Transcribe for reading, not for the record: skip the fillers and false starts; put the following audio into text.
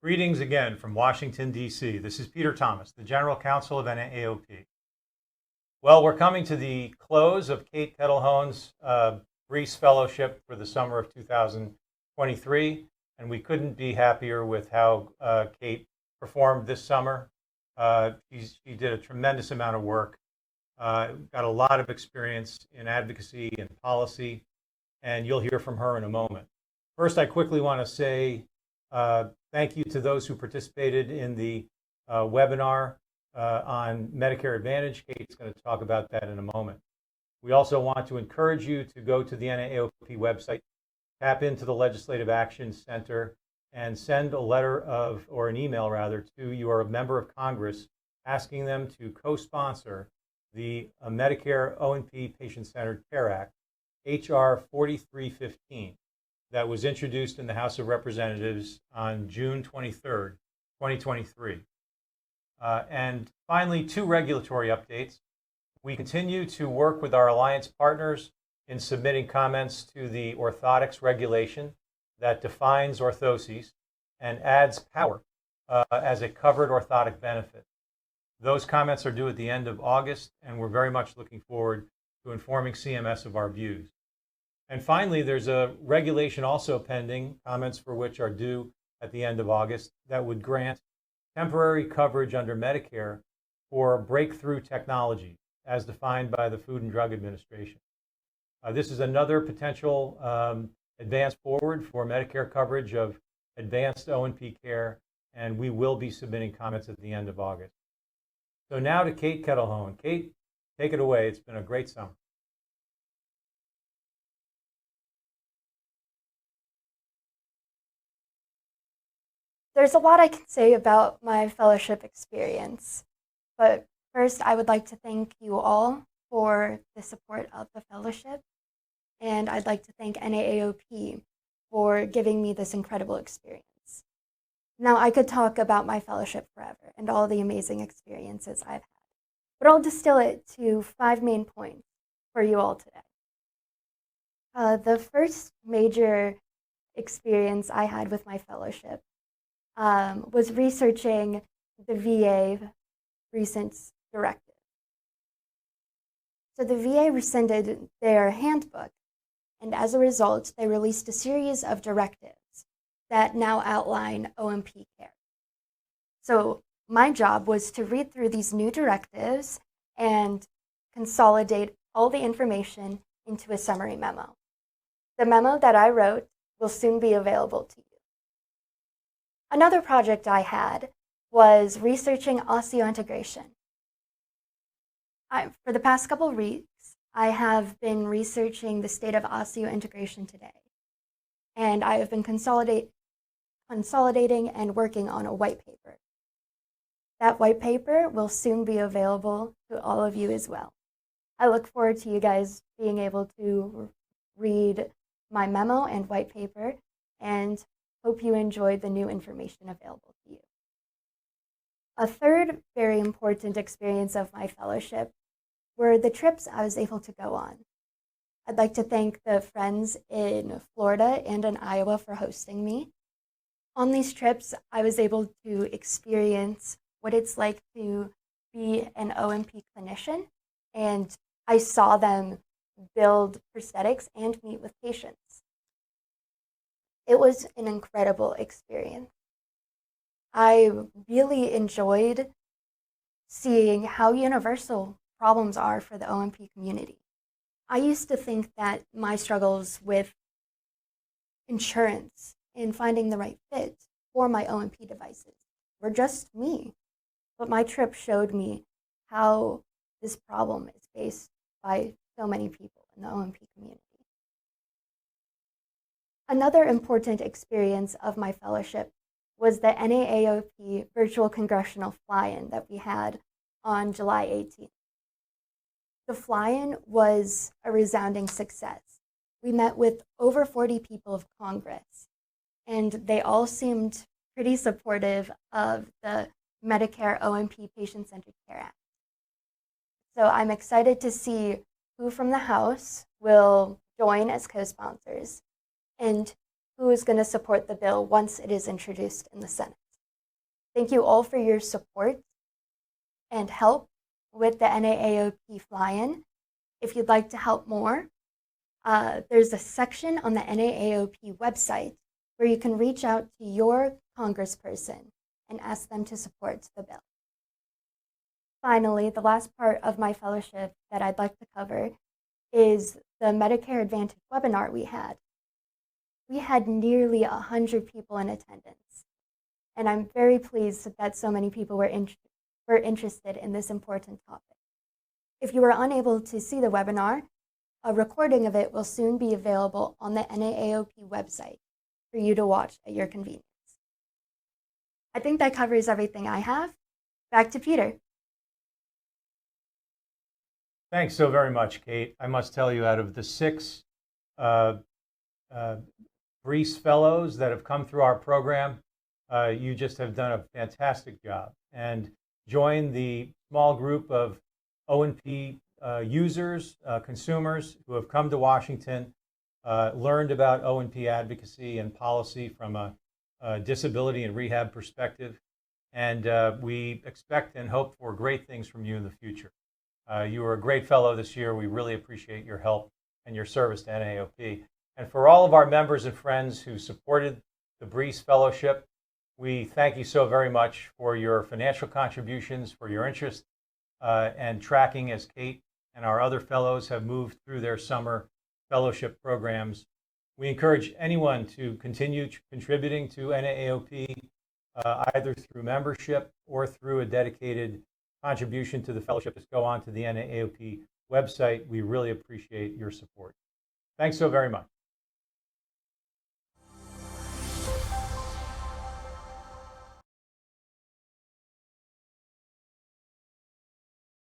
Greetings again from Washington, D.C. This is Peter Thomas, the General Counsel of NAAOP. Well, we're coming to the close of Kate Ketelhohn's Breece Fellowship for the summer of 2023, and we couldn't be happier with how Kate performed this summer. She did a tremendous amount of work, got a lot of experience in advocacy and policy, and you'll hear from her in a moment. First, I quickly want to say thank you to those who participated in the webinar on Medicare Advantage. Kate's going to talk about that in a moment. We also want to encourage you to go to the NAAOP website, tap into the Legislative Action Center, and send a letter or an email rather, to your member of Congress asking them to co-sponsor the Medicare O&P Patient-Centered Care Act, HR 4315. That was introduced in the House of Representatives on June 23rd, 2023. And finally, 2 regulatory updates. We continue to work with our alliance partners in submitting comments to the Orthotics regulation that defines orthoses and adds power as a covered orthotic benefit. Those comments are due at the end of August, and we're very much looking forward to informing CMS of our views. And finally, there's a regulation also pending, comments for which are due at the end of August, that would grant temporary coverage under Medicare for breakthrough technology as defined by the Food and Drug Administration. This is another potential advance forward for Medicare coverage of advanced O&P care, and we will be submitting comments at the end of August. So now to Kate Ketelhohn. Kate, take it away. It's been a great summer. There's a lot I can say about my fellowship experience, but first I would like to thank you all for the support of the fellowship, and I'd like to thank NAAOP for giving me this incredible experience. Now, I could talk about my fellowship forever and all the amazing experiences I've had, but I'll distill it to 5 main points for you all today. The first major experience I had with my fellowship was researching the VA recent directive. So the VA rescinded their handbook, and as a result, they released a series of directives that now outline O&P care. So my job was to read through these new directives and consolidate all the information into a summary memo. The memo that I wrote will soon be available to you. Another project I had was researching osseointegration. For the past couple of weeks, I have been researching the state of osseointegration today, and I have been consolidating and working on a white paper. That white paper will soon be available to all of you as well. I look forward to you guys being able to read my memo and white paper, and hope you enjoyed the new information available to you. A third very important experience of my fellowship were the trips I was able to go on. I'd like to thank the friends in Florida and in Iowa for hosting me. On these trips, I was able to experience what it's like to be an O&P clinician, and I saw them build prosthetics and meet with patients. It was an incredible experience. I really enjoyed seeing how universal problems are for the O&P community. I used to think that my struggles with insurance and finding the right fit for my O&P devices were just me, but my trip showed me how this problem is faced by so many people in the O&P community. Another important experience of my fellowship was the NAAOP virtual congressional fly-in that we had on July 18th. The fly-in was a resounding success. We met with over 40 people of Congress, and they all seemed pretty supportive of the Medicare O&P Patient-Centered Care Act. So I'm excited to see who from the House will join as co-sponsors and who is going to support the bill once it is introduced in the Senate. Thank you all for your support and help with the NAAOP fly-in. If you'd like to help more, there's a section on the NAAOP website where you can reach out to your congressperson and ask them to support the bill. Finally, the last part of my fellowship that I'd like to cover is the Medicare Advantage webinar we had. We had nearly 100 people in attendance, and I'm very pleased that so many people were interested in this important topic. If you were unable to see the webinar, a recording of it will soon be available on the NAAOP website for you to watch at your convenience. I think that covers everything I have. Back to Peter. Thanks so very much, Kate. I must tell you, out of the 6 Breece Fellows that have come through our program, you just have done a fantastic job. And join the small group of O&P users, consumers who have come to Washington, learned about O&P advocacy and policy from a disability and rehab perspective. And we expect and hope for great things from you in the future. You were a great fellow this year. We really appreciate your help and your service to NAAOP. And for all of our members and friends who supported the Breece Fellowship, we thank you so very much for your financial contributions, for your interest and tracking as Kate and our other fellows have moved through their summer fellowship programs. We encourage anyone to continue contributing to NAAOP either through membership or through a dedicated contribution to the fellowship. Just go on to the NAAOP website. We really appreciate your support. Thanks so very much.